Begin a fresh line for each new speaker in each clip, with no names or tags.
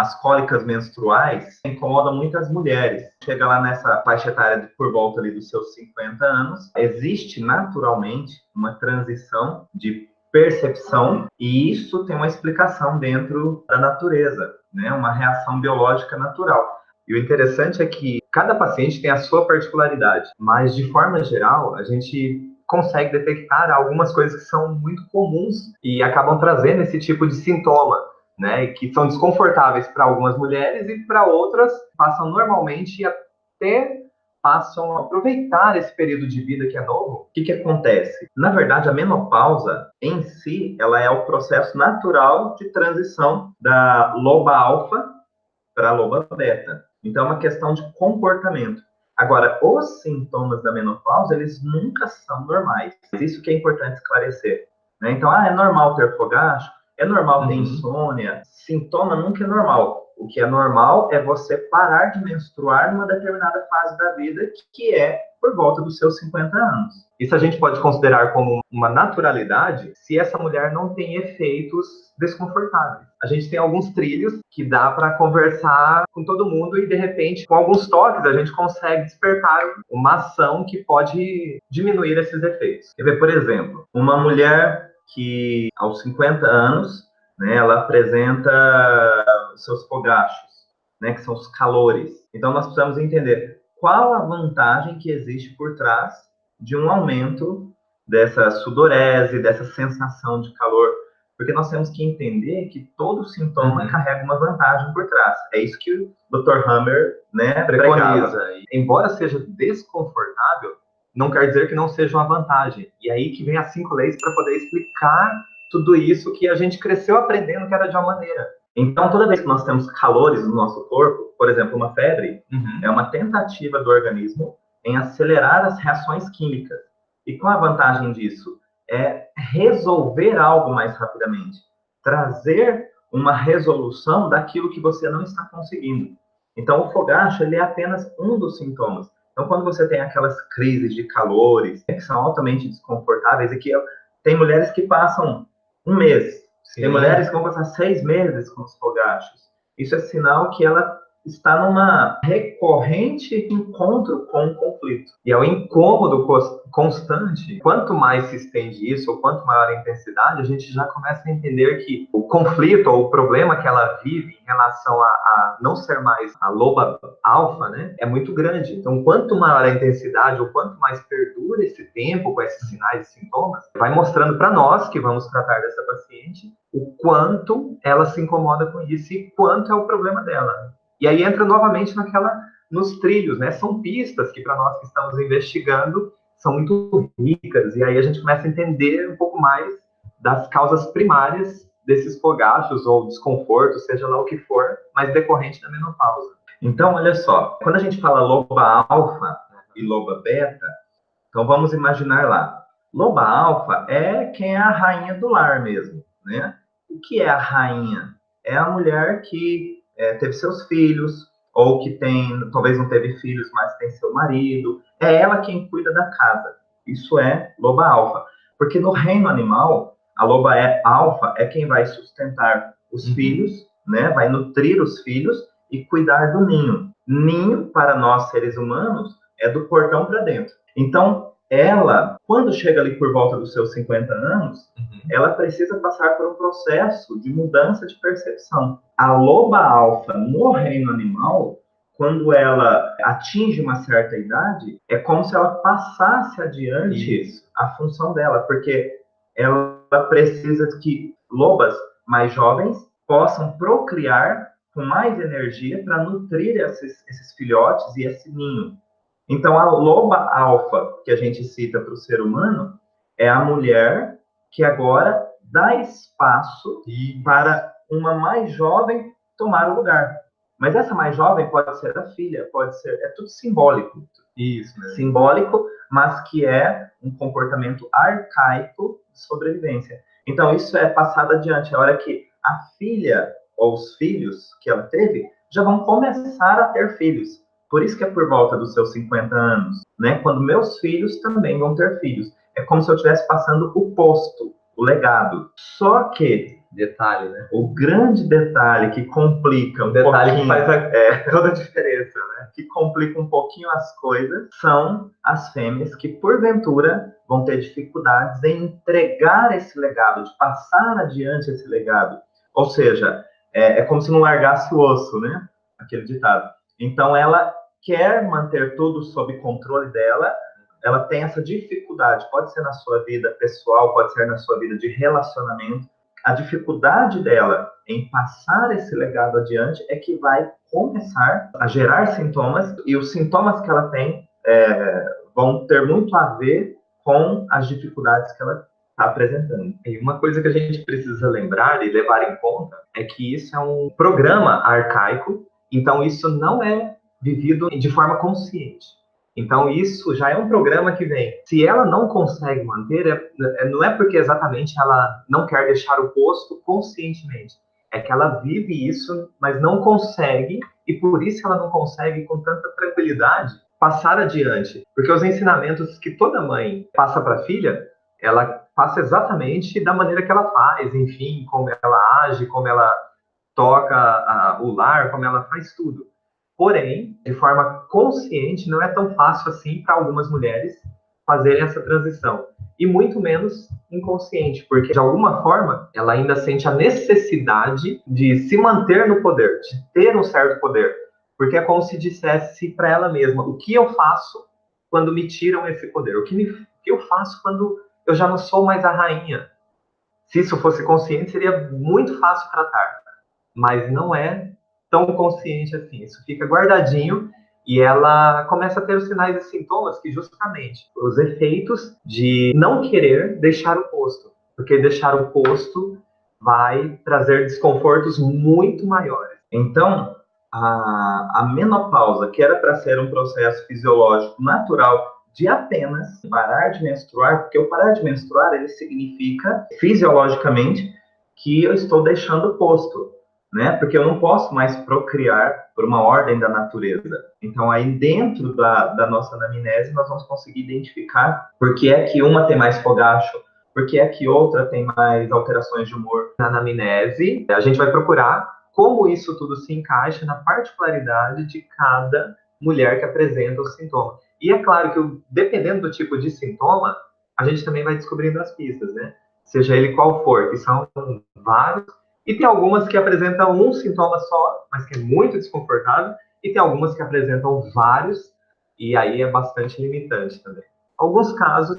as cólicas menstruais incomodam muitas mulheres. Chega lá nessa faixa etária por volta ali dos seus 50 anos, existe naturalmente uma transição de percepção e isso tem uma explicação dentro da natureza, né? Uma reação biológica natural. E o interessante é que cada paciente tem a sua particularidade, mas de forma geral a gente consegue detectar algumas coisas que são muito comuns e acabam trazendo esse tipo de sintoma, né, que são desconfortáveis para algumas mulheres e para outras passam normalmente e até passam a aproveitar esse período de vida que é novo. O que acontece? Na verdade, a menopausa em si, ela é o processo natural de transição da loba alfa para a loba beta. Então, é uma questão de comportamento. Agora, os sintomas da menopausa, eles nunca são normais. Isso que é importante esclarecer, né? Então, é normal ter fogacho, é normal ter insônia. Sintoma nunca é normal. O que é normal é você parar de menstruar numa determinada fase da vida, que é por volta dos seus 50 anos. Isso a gente pode considerar como uma naturalidade se essa mulher não tem efeitos desconfortáveis. A gente tem alguns trilhos que dá para conversar com todo mundo e, de repente, com alguns toques, a gente consegue despertar uma ação que pode diminuir esses efeitos. Quer ver, por exemplo, uma mulher que, aos 50 anos, né, ela apresenta seus fogachos, né, que são os calores. Então, nós precisamos entender qual a vantagem que existe por trás de um aumento dessa sudorese, dessa sensação de calor, porque nós temos que entender que todo sintoma carrega uma vantagem por trás. É isso que o Dr. Hammer, né, preconiza. Embora seja desconfortável, não quer dizer que não seja uma vantagem. E aí que vem as 5 leis para poder explicar tudo isso que a gente cresceu aprendendo que era de uma maneira. Então, toda vez que nós temos calores no nosso corpo, por exemplo, uma febre, é uma tentativa do organismo em acelerar as reações químicas. E qual a vantagem disso? É resolver algo mais rapidamente, trazer uma resolução daquilo que você não está conseguindo. Então, o fogacho, ele é apenas um dos sintomas. Então, quando você tem aquelas crises de calores, que são altamente desconfortáveis, e que tem mulheres que passam um mês, tem mulheres que vão passar 6 meses com os fogachos. Isso é sinal que ela está numa recorrente encontro com o conflito. E é o incômodo constante. Quanto mais se estende isso, ou quanto maior a intensidade, a gente já começa a entender que o conflito ou o problema que ela vive em relação a não ser mais a loba alfa, né, é muito grande. Então, quanto maior a intensidade, ou quanto mais perdura esse tempo com esses sinais e sintomas, vai mostrando para nós, que vamos tratar dessa paciente, o quanto ela se incomoda com isso e quanto é o problema dela. E aí entra novamente nos trilhos, né? São pistas que, para nós que estamos investigando, são muito ricas. E aí a gente começa a entender um pouco mais das causas primárias desses fogachos ou desconforto, seja lá o que for, mas decorrente da menopausa. Então, olha só, quando a gente fala loba alfa e loba beta, então vamos imaginar lá. Loba alfa é quem é a rainha do lar mesmo, né? O que é a rainha? É a mulher que teve seus filhos, ou que talvez não teve filhos, mas tem seu marido. É ela quem cuida da casa. Isso é loba alfa. Porque no reino animal, a loba alfa é quem vai sustentar os filhos, né? Vai nutrir os filhos e cuidar do ninho. Ninho, para nós seres humanos, é do portão para dentro. Então, ela, quando chega ali por volta dos seus 50 anos, ela precisa passar por um processo de mudança de percepção. A loba alfa no reino animal, quando ela atinge uma certa idade, é como se ela passasse adiante a função dela, porque ela precisa que lobas mais jovens possam procriar com mais energia para nutrir esses filhotes e esse ninho. Então, a loba alfa que a gente cita para o ser humano é a mulher que agora dá espaço para uma mais jovem tomar o lugar. Mas essa mais jovem pode ser a filha, pode ser... É tudo simbólico.
Isso, né?
Simbólico, mas que é um comportamento arcaico de sobrevivência. Então, isso é passado adiante. A hora que a filha ou os filhos que ela teve já vão começar a ter filhos. Por isso que é por volta dos seus 50 anos, né? Quando meus filhos também vão ter filhos. É como se eu estivesse passando o posto, o legado. Só que
detalhe, né?
O grande detalhe que complica um
Detalhe
pouquinho,
que faz
toda a diferença, né? Que complica um pouquinho as coisas, são as fêmeas que, porventura, vão ter dificuldades em entregar esse legado, de passar adiante esse legado. Ou seja, é como se não largasse o osso, né? Aquele ditado. Então, ela quer manter tudo sob controle dela, ela tem essa dificuldade, pode ser na sua vida pessoal, pode ser na sua vida de relacionamento. A dificuldade dela em passar esse legado adiante é que vai começar a gerar sintomas, e os sintomas que ela tem vão ter muito a ver com as dificuldades que ela está apresentando.
E uma coisa que a gente precisa lembrar e levar em conta é que isso é um programa arcaico, então isso não é vivido de forma consciente. Então isso já é um programa que vem. Se ela não consegue manter, não é porque exatamente ela não quer deixar o posto conscientemente. É que ela vive isso, mas não consegue, e por isso ela não consegue com tanta tranquilidade passar adiante. Porque os ensinamentos que toda mãe passa para a filha, ela passa exatamente da maneira que ela faz, enfim, como ela age, como ela toca o lar, como ela faz tudo. Porém, de forma consciente, não é tão fácil assim para algumas mulheres fazerem essa transição. E muito menos inconsciente, porque de alguma forma ela ainda sente a necessidade de se manter no poder, de ter um certo poder. Porque é como se dissesse para ela mesma: o que eu faço quando me tiram esse poder? O que eu faço quando eu já não sou mais a rainha? Se isso fosse consciente, seria muito fácil tratar, mas não é tão consciente assim. Isso fica guardadinho e ela começa a ter os sinais e sintomas que justamente os efeitos de não querer deixar o posto, porque deixar o posto vai trazer desconfortos muito maiores.
Então, a menopausa, que era para ser um processo fisiológico natural de apenas parar de menstruar, porque o parar de menstruar, ele significa fisiologicamente que eu estou deixando o posto, né? Porque eu não posso mais procriar por uma ordem da natureza. Então, aí dentro da nossa anamnese, nós vamos conseguir identificar por que é que uma tem mais fogacho, por que é que outra tem mais alterações de humor.
Na anamnese, a gente vai procurar como isso tudo se encaixa na particularidade de cada mulher que apresenta o sintoma. E é claro que, dependendo do tipo de sintoma, a gente também vai descobrindo as pistas, né? Seja ele qual for, que são vários. E tem algumas que apresentam um sintoma só, mas que é muito desconfortável. E tem algumas que apresentam vários, e aí é bastante limitante também. Alguns casos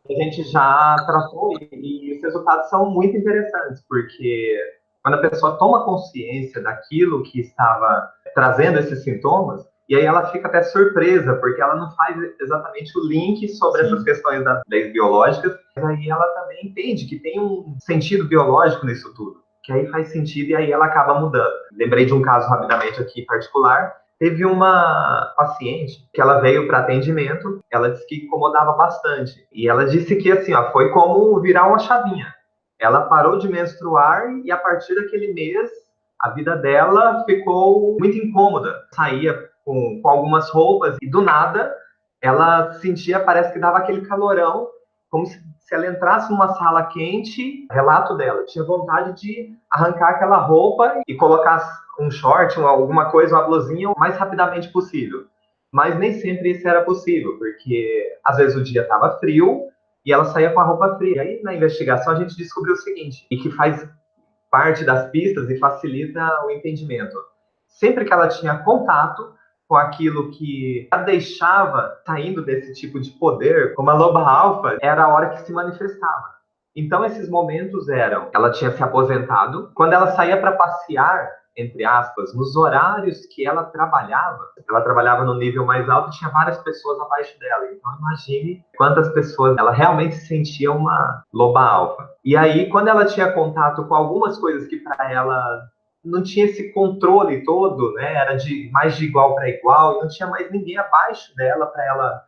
a gente já tratou e os resultados são muito interessantes, porque quando a pessoa toma consciência daquilo que estava trazendo esses sintomas, e aí ela fica até surpresa, porque ela não faz exatamente o link sobre essas questões das leis biológicas, mas aí ela também entende que tem um sentido biológico nisso tudo, que aí faz sentido e aí ela acaba mudando. Lembrei de um caso rapidamente aqui particular. Teve uma paciente que ela veio para atendimento, ela disse que incomodava bastante. E ela disse que assim, ó, foi como virar uma chavinha. Ela parou de menstruar e a partir daquele mês a vida dela ficou muito incômoda. Saía com algumas roupas e do nada ela sentia, parece que dava aquele calorão, como se ela entrasse numa sala quente. Relato dela, tinha vontade de arrancar aquela roupa e colocar um short, alguma coisa, uma blusinha o mais rapidamente possível. Mas nem sempre isso era possível, porque às vezes o dia estava frio e ela saía com a roupa fria. E aí na investigação a gente descobriu o seguinte, e que faz parte das pistas e facilita o entendimento. Sempre que ela tinha contato com aquilo que a deixava saindo desse tipo de poder, como a loba alfa, era a hora que se manifestava. Então esses momentos eram, ela tinha se aposentado, quando ela saía para passear, entre aspas, nos horários que ela trabalhava no nível mais alto e tinha várias pessoas abaixo dela. Então imagine quantas pessoas ela realmente se sentia uma loba alfa. E aí, quando ela tinha contato com algumas coisas que para ela não tinha esse controle todo, né? Era mais de igual para igual, e não tinha mais ninguém abaixo dela para ela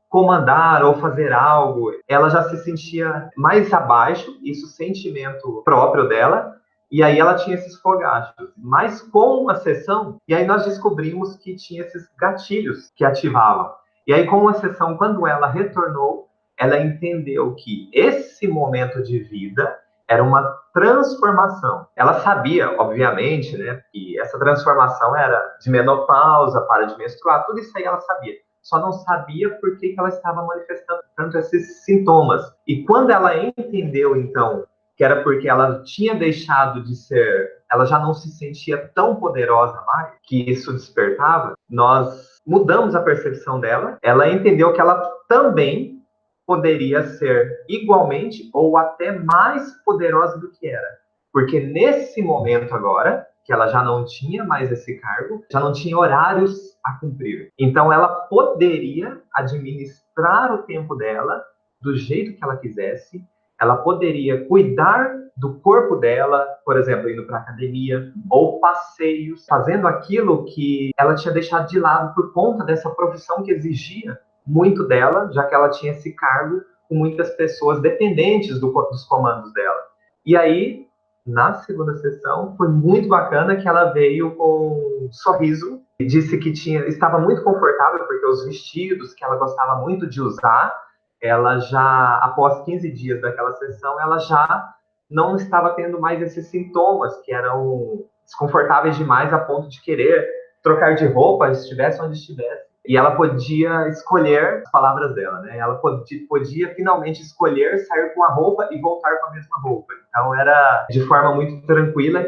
comandar ou fazer algo. Ela já se sentia mais abaixo, isso sentimento próprio dela, e aí ela tinha esses fogachos. Mas com a sessão, e aí nós descobrimos que tinha esses gatilhos que ativavam. E aí com a sessão, quando ela retornou, ela entendeu que esse momento de vida era uma transformação. Ela sabia, obviamente, né, que essa transformação era de menopausa, para de menstruar, tudo isso aí ela sabia. Só não sabia por que ela estava manifestando tanto esses sintomas. E quando ela entendeu, então, que era porque ela tinha deixado de ser, ela já não se sentia tão poderosa mais, que isso despertava, nós mudamos a percepção dela, ela entendeu que ela também poderia ser igualmente ou até mais poderosa do que era. Porque nesse momento agora, que ela já não tinha mais esse cargo, já não tinha horários a cumprir. Então ela poderia administrar o tempo dela do jeito que ela quisesse, ela poderia cuidar do corpo dela, por exemplo, indo para academia, ou passeios, fazendo aquilo que ela tinha deixado de lado por conta dessa profissão que exigia muito dela, já que ela tinha esse cargo com muitas pessoas dependentes dos comandos dela. E aí, na segunda sessão, foi muito bacana que ela veio com um sorriso e disse que estava muito confortável, porque os vestidos que ela gostava muito de usar, ela já, após 15 dias daquela sessão, ela já não estava tendo mais esses sintomas que eram desconfortáveis demais a ponto de querer trocar de roupa, estivesse onde estivesse. E ela podia escolher as palavras dela, né? Ela podia finalmente escolher sair com a roupa e voltar com a mesma roupa. Então era de forma muito tranquila,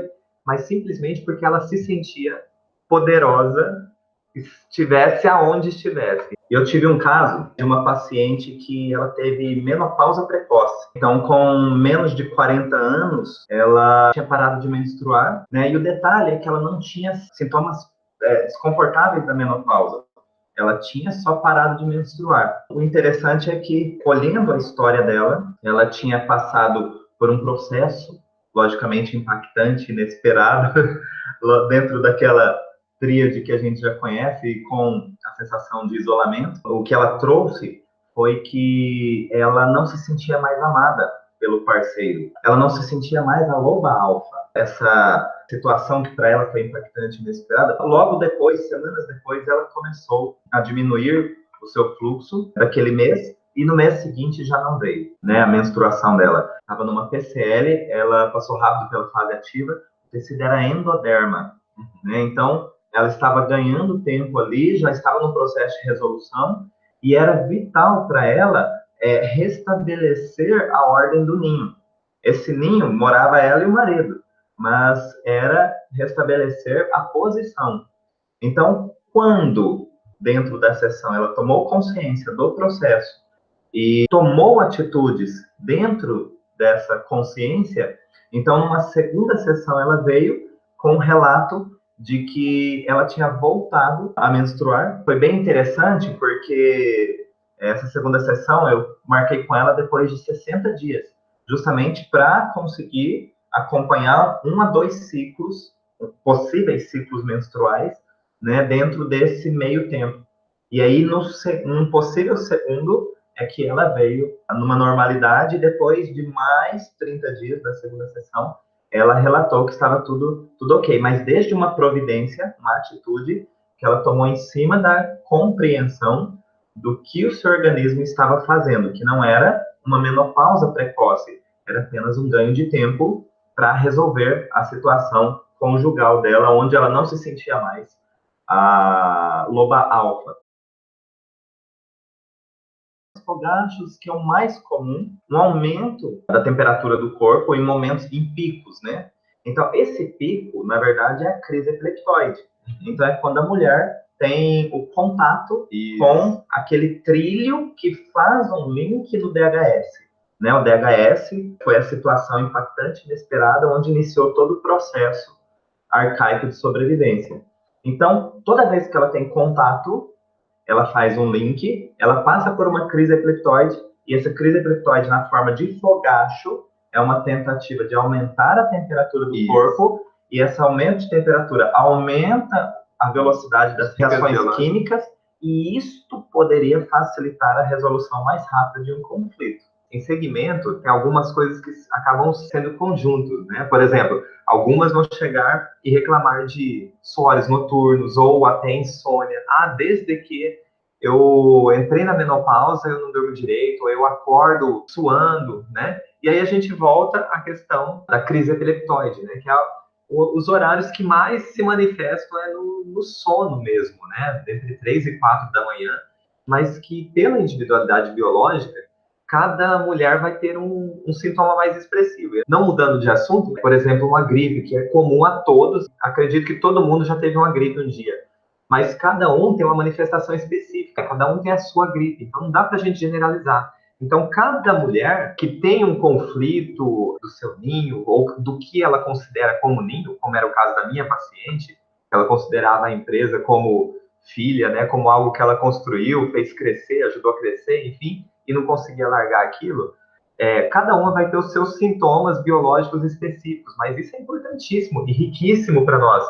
mas simplesmente porque ela se sentia poderosa, estivesse aonde estivesse. Eu tive um caso de uma paciente que ela teve menopausa precoce. Então, com menos de 40 anos, ela tinha parado de menstruar, né? E o detalhe é que ela não tinha sintomas desconfortáveis da menopausa. Ela tinha só parado de menstruar. O interessante é que, olhando a história dela, ela tinha passado por um processo, logicamente impactante, inesperado, dentro daquela tríade que a gente já conhece, com a sensação de isolamento. O que ela trouxe foi que ela não se sentia mais amada pelo parceiro. Ela não se sentia mais a loba alfa. Essa situação que para ela foi impactante e inesperada, logo depois, semanas depois, ela começou a diminuir o seu fluxo daquele mês e no mês seguinte já não veio, né? A menstruação dela estava numa PCL, ela passou rápido pela fase ativa, o tecido era endoderma, né? Então, ela estava ganhando tempo ali, já estava no processo de resolução e era vital para ela restabelecer a ordem do ninho. Esse ninho morava ela e o marido, mas era restabelecer a posição. Então, quando, dentro da sessão, ela tomou consciência do processo e tomou atitudes dentro dessa consciência, então, numa segunda sessão, ela veio com um relato de que ela tinha voltado a menstruar. Foi bem interessante, porque essa segunda sessão eu marquei com ela depois de 60 dias, justamente para conseguir acompanhar 1 a 2 ciclos, possíveis ciclos menstruais, né, dentro desse meio tempo. E aí, num possível segundo, é que ela veio numa normalidade, e depois de mais 30 dias da segunda sessão, ela relatou que estava tudo ok, mas desde uma providência, uma atitude que ela tomou em cima da compreensão do que o seu organismo estava fazendo, que não era uma menopausa precoce, era apenas um ganho de tempo para resolver a situação conjugal dela, onde ela não se sentia mais a loba alfa. Os fogachos, que é o mais comum, um aumento da temperatura do corpo em picos, né? Então, esse pico, na verdade, é a crise epleptoide. Então, é quando a mulher tem o contato com aquele trilho que faz um link no DHS. Né? O DHS foi a situação impactante inesperada onde iniciou todo o processo arcaico de sobrevivência. Então, toda vez que ela tem contato, ela faz um link, ela passa por uma crise epleptoide, e essa crise epleptoide, na forma de fogacho, é uma tentativa de aumentar a temperatura do corpo, e esse aumento de temperatura aumenta a velocidade das reações químicas, e isto poderia facilitar a resolução mais rápida de um conflito. Em segmento, tem algumas coisas que acabam sendo conjuntos, né? Por exemplo, algumas vão chegar e reclamar de suores noturnos ou até insônia. Desde que eu entrei na menopausa, eu não durmo direito, ou eu acordo suando, né? E aí a gente volta à questão da crise epileptoide, né? Que é os horários que mais se manifestam é no sono mesmo, né? Entre 3 e 4 da manhã, mas que pela individualidade biológica, cada mulher vai ter um sintoma mais expressivo. Não mudando de assunto, por exemplo, uma gripe, que é comum a todos, acredito que todo mundo já teve uma gripe um dia, mas cada um tem uma manifestação específica, cada um tem a sua gripe, então não dá para a gente generalizar. Então, cada mulher que tem um conflito do seu ninho, ou do que ela considera como ninho, como era o caso da minha paciente, ela considerava a empresa como filha, né, como algo que ela construiu, fez crescer, ajudou a crescer, enfim, e não conseguia largar aquilo, cada uma vai ter os seus sintomas biológicos específicos, mas isso é importantíssimo e riquíssimo para nós,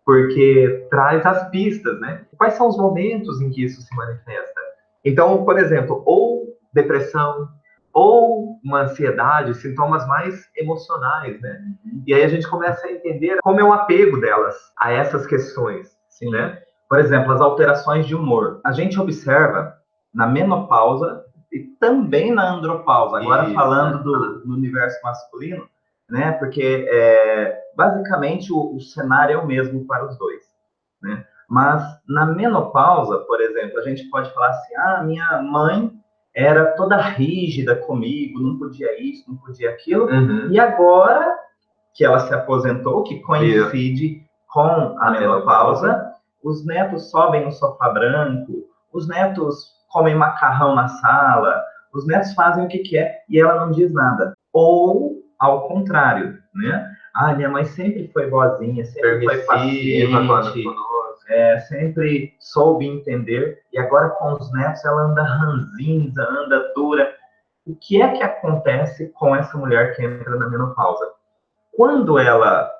porque traz as pistas, né? Quais são os momentos em que isso se manifesta? Então, por exemplo, ou depressão, ou uma ansiedade, sintomas mais emocionais, né? E aí a gente começa a entender como é o apego delas a essas questões,
Sim.
né? Por exemplo, as alterações de humor. A gente observa na menopausa e também na andropausa. Agora,
Isso,
falando do universo masculino, né? Porque basicamente o cenário é o mesmo para os dois, né? Mas na menopausa, por exemplo, a gente pode falar assim: ah, minha mãe era toda rígida comigo, não podia isso, não podia aquilo, e agora que ela se aposentou, que coincide com a menopausa, os netos sobem no sofá branco, os netos comem macarrão na sala, os netos fazem o que quer e ela não diz nada. Ou, ao contrário, né? Ah, minha mãe sempre foi boazinha, sempre foi paciente, sempre soube entender, e agora com os netos ela anda ranzinza, anda dura. O que é que acontece com essa mulher que entra na menopausa? Quando ela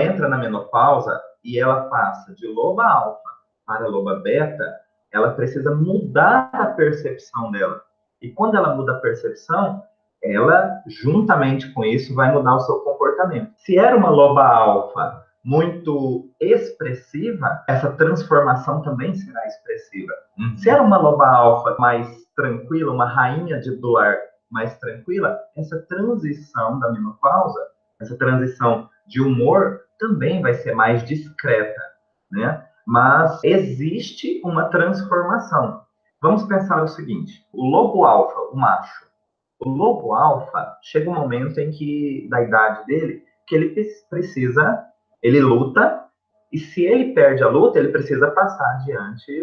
entra na menopausa e ela passa de loba alfa para loba beta, ela precisa mudar a percepção dela. E quando ela muda a percepção, ela, juntamente com isso, vai mudar o seu comportamento. Se era uma loba alfa muito expressiva, essa transformação também será expressiva. Se era uma loba alfa mais tranquila, uma rainha de do lar mais tranquila, essa transição da menopausa, essa transição de humor também vai ser mais discreta, né? Mas existe uma transformação. Vamos pensar o seguinte: o lobo alfa, o macho, o lobo alfa chega um momento em que, da idade dele, que ele precisa, ele luta, e se ele perde a luta, ele precisa passar adiante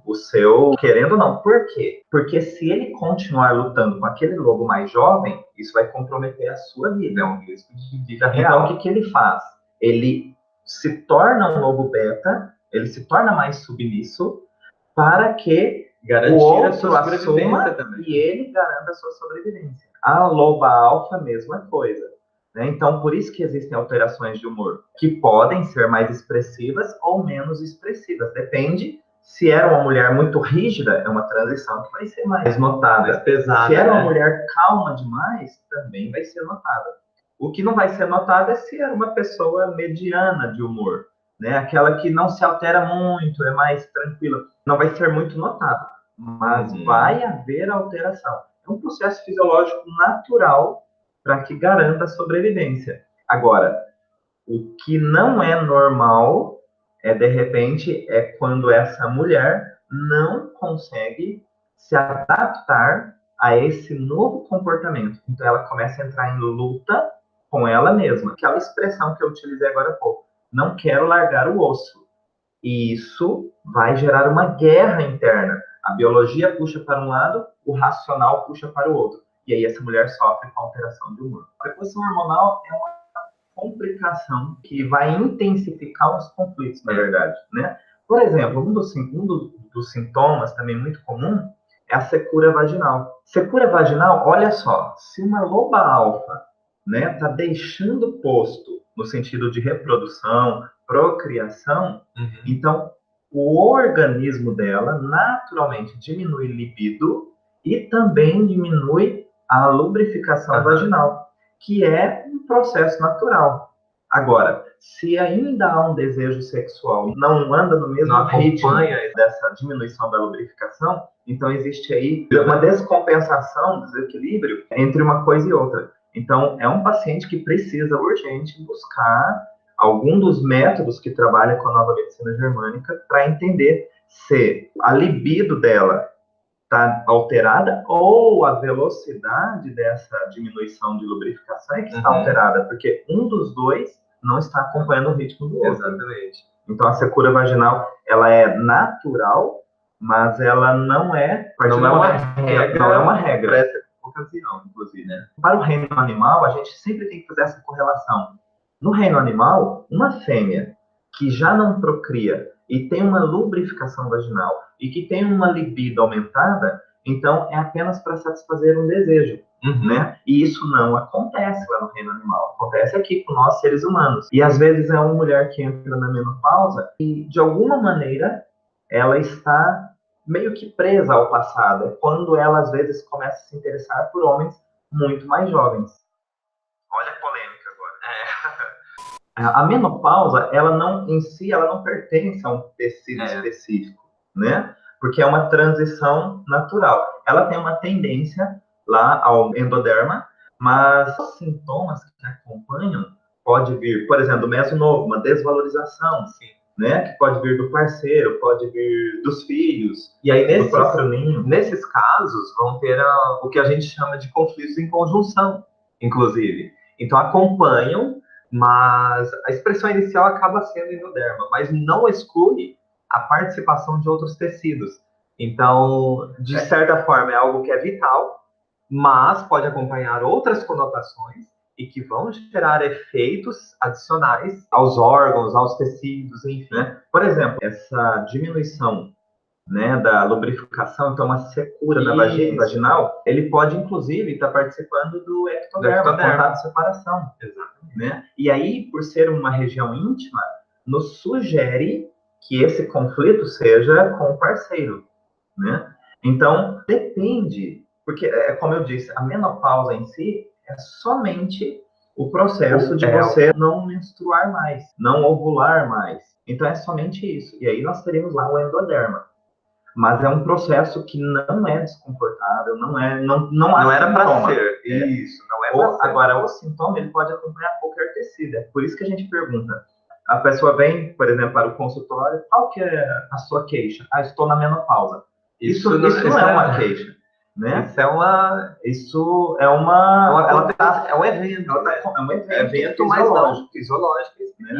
o seu, querendo ou não. Por quê? Porque se ele continuar lutando com aquele lobo mais jovem, isso vai comprometer a sua vida, é um risco de vida real. Então, o que ele faz? Ele se torna um lobo beta, ele se torna mais submisso, para que garantir o outro assuma também. E ele garanta a sua sobrevivência. A loba alfa, mesma coisa. Né? Então, por isso que existem alterações de humor, que podem ser mais expressivas ou menos expressivas. Depende. Se era uma mulher muito rígida, é uma transição que vai ser mais notada. Mais pesada, se era uma mulher calma demais, também vai ser notada. O que não vai ser notado é se era uma pessoa mediana de humor, né? Aquela que não se altera muito, é mais tranquila. Não vai ser muito notado, mas vai haver alteração. É um processo fisiológico natural para que garanta a sobrevivência. Agora, o que não é normal de repente, é quando essa mulher não consegue se adaptar a esse novo comportamento. Então, ela começa a entrar em luta com ela mesma. Aquela expressão que eu utilizei agora há pouco. Não quero largar o osso. E isso vai gerar uma guerra interna. A biologia puxa para um lado, o racional puxa para o outro. E aí essa mulher sofre com alteração de humor. A reposição hormonal é uma complicação que vai intensificar os conflitos, na verdade, né? Por exemplo, um dos sintomas também muito comum é a secura vaginal. Secura vaginal, olha só, se uma loba alfa, né, tá deixando o posto no sentido de reprodução, procriação, então o organismo dela naturalmente diminui libido e também diminui a lubrificação vaginal, que é um processo natural. Agora,
se ainda há um desejo sexual, não anda no mesmo ritmo dessa diminuição da lubrificação, então existe aí uma descompensação, desequilíbrio entre uma coisa e outra. Então, é um paciente que precisa urgente buscar algum dos métodos que trabalha com a nova medicina germânica para entender se a libido dela está alterada ou a velocidade dessa diminuição de lubrificação é que está alterada, porque um dos dois não está acompanhando o ritmo do outro.
Exatamente.
Então, a secura vaginal, ela é natural, mas ela não é uma regra
para essa ocasião, inclusive.
Né? Para o reino animal, a gente sempre tem que fazer essa correlação. No reino animal, uma fêmea que já não procria e tem uma lubrificação vaginal e que tem uma libido aumentada, então é apenas para satisfazer um desejo, né? E isso não acontece lá no reino animal, acontece aqui com nós seres humanos. E às vezes é uma mulher que entra na menopausa e de alguma maneira ela está meio que presa ao passado, é quando ela às vezes começa a se interessar por homens muito mais jovens. Olha a polêmica agora. A menopausa, ela não pertence a um tecido específico, né? Porque é uma transição natural. Ela tem uma tendência lá ao endoderma, mas os sintomas que acompanham pode vir, por exemplo, do meso novo, uma desvalorização, né? Que pode vir do parceiro, pode vir dos filhos,
e aí
do próprio ninho.
Nesses casos, vão ter o que a gente chama de conflitos em conjunção, inclusive. Então, acompanham, mas a expressão inicial acaba sendo endoderma, mas não exclui a participação de outros tecidos. Então, de certa forma, é algo que é vital, mas pode acompanhar outras conotações e que vão gerar efeitos adicionais aos órgãos, aos tecidos, enfim.
Né? Por exemplo, essa diminuição, né, da lubrificação, então uma secura na vaginal, ele pode inclusive estar participando do ectoderma, contato de separação.
Exatamente.
Né? E aí, por ser uma região íntima, nos sugere que esse conflito seja com o parceiro, né? Então, depende, porque, como eu disse, a menopausa em si é somente o processo de você não menstruar mais, não ovular mais. Então, é somente isso. E aí nós teríamos lá o endoderma. Mas é um processo que não é desconfortável, não
era para ser. Isso, não é para ser.
Agora, o sintoma ele pode acompanhar qualquer tecido. É por isso que a gente pergunta. A pessoa vem, por exemplo, para o consultório, qual que é a sua queixa? Ah, estou na menopausa. Isso não é uma queixa, né?
Isso é um evento.
É um evento
fisiológico
né?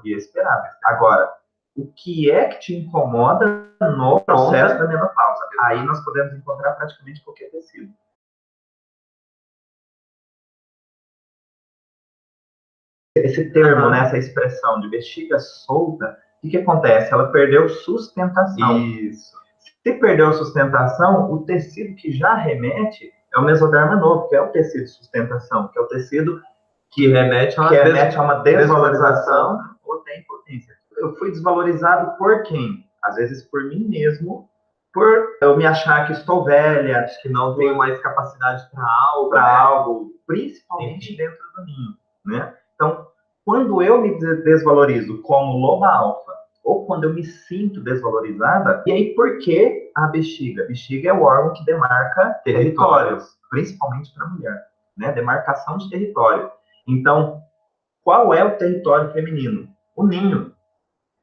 E esperado. Agora, o que é que te incomoda no processo da menopausa? Aí nós podemos encontrar praticamente qualquer tecido. Esse termo, né, essa expressão de bexiga solta, o que acontece? Ela perdeu sustentação.
Isso.
Se perdeu sustentação, o tecido que já remete é o mesoderma novo, que é o tecido de sustentação, que é o tecido que remete a uma desvalorização ou tem impotência. Eu fui desvalorizado por quem? Às vezes por mim mesmo, por eu me achar que estou velha,
que não tenho mais capacidade para algo,
principalmente dentro do ninho, né? Então, quando eu me desvalorizo como loba alfa, ou quando eu me sinto desvalorizada, e aí por que a bexiga? A bexiga é o órgão que demarca territórios, principalmente para a mulher, né? Demarcação de território. Então, qual é o território feminino? O ninho.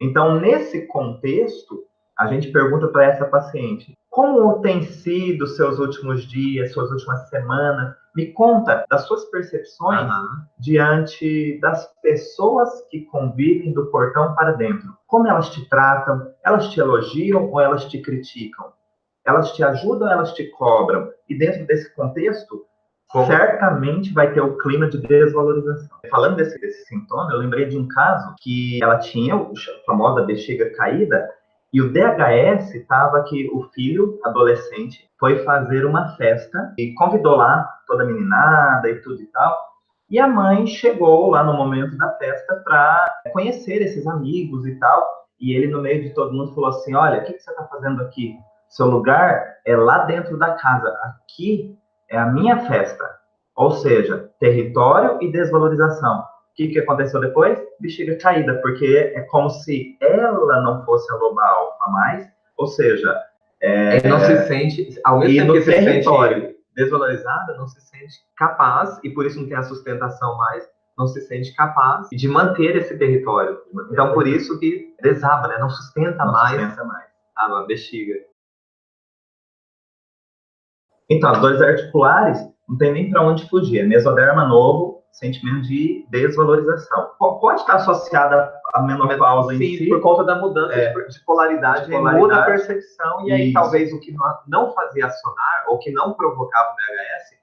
Então, nesse contexto, a gente pergunta para essa paciente, como tem sido seus últimos dias, suas últimas semanas? Me conta das suas percepções diante das pessoas que convivem do portão para dentro. Como elas te tratam? Elas te elogiam ou elas te criticam? Elas te ajudam ou elas te cobram? E dentro desse contexto, certamente vai ter o clima de desvalorização. Falando desse sintoma, eu lembrei de um caso que ela tinha a famosa bexiga caída e o DHS estava que o filho, adolescente, foi fazer uma festa e convidou lá toda a meninada e tudo e tal. E a mãe chegou lá no momento da festa para conhecer esses amigos e tal. E ele, no meio de todo mundo, falou assim, olha, o que você está fazendo aqui? Seu lugar é lá dentro da casa. Aqui é a minha festa. Ou seja, território e desvalorização. que aconteceu depois? Bexiga caída, porque é como se ela não fosse a loba alfa mais, ou seja,
Ele não se sente, ao mesmo tempo que se sente desvalorizada, não se sente capaz, e por isso não tem a sustentação mais, não se sente capaz de manter esse território. Então, por isso que desaba, né? Não sustenta mais a bexiga.
Então, as dores articulares não tem nem para onde fugir. É mesoderma novo, sentimento de desvalorização. Pode estar associada à menopausa em si.
Por conta da mudança de polaridade, muda a percepção, e aí talvez o que não fazia acionar, ou que não provocava o VHS,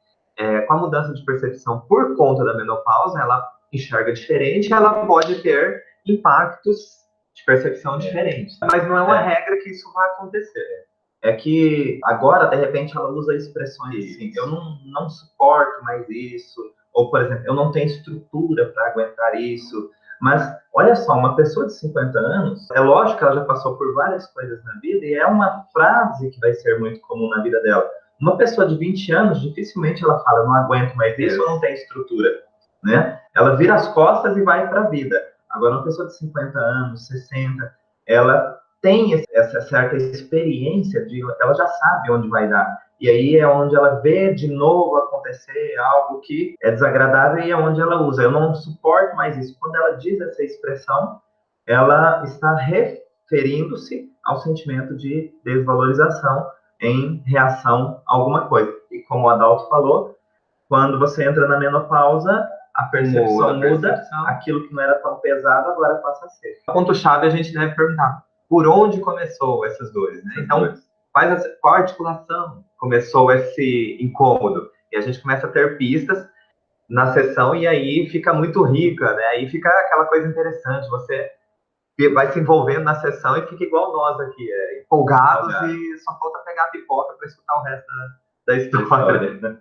com a mudança de percepção por conta da menopausa, ela enxerga diferente, ela pode ter impactos de percepção diferentes. Mas não é uma regra que isso vai acontecer.
É que agora, de repente, ela usa expressões assim, eu não suporto mais isso, ou, por exemplo, eu não tenho estrutura para aguentar isso. Mas, olha só, uma pessoa de 50 anos, é lógico que ela já passou por várias coisas na vida, e é uma frase que vai ser muito comum na vida dela. Uma pessoa de 20 anos, dificilmente ela fala, eu não aguento mais isso, ou não tem estrutura, né? Ela vira as costas e vai para a vida. Agora, uma pessoa de 50 anos, 60, ela tem essa certa experiência, ela já sabe onde vai dar. E aí é onde ela vê de novo acontecer algo que é desagradável, e é onde ela usa. Eu não suporto mais isso. Quando ela diz essa expressão, ela está referindo-se ao sentimento de desvalorização em reação a alguma coisa. E como o Adalto falou, quando você entra na menopausa, a percepção muda, aquilo que não era tão pesado agora passa a ser.
O ponto-chave a gente deve perguntar: por onde começou essas dores, né? Então, qual articulação começou esse incômodo? E a gente começa a ter pistas na sessão, e aí fica muito rica, né? Aí fica aquela coisa interessante, você vai se envolvendo na sessão e fica igual nós aqui, empolgados, e só falta pegar a pipoca para escutar o resto da história.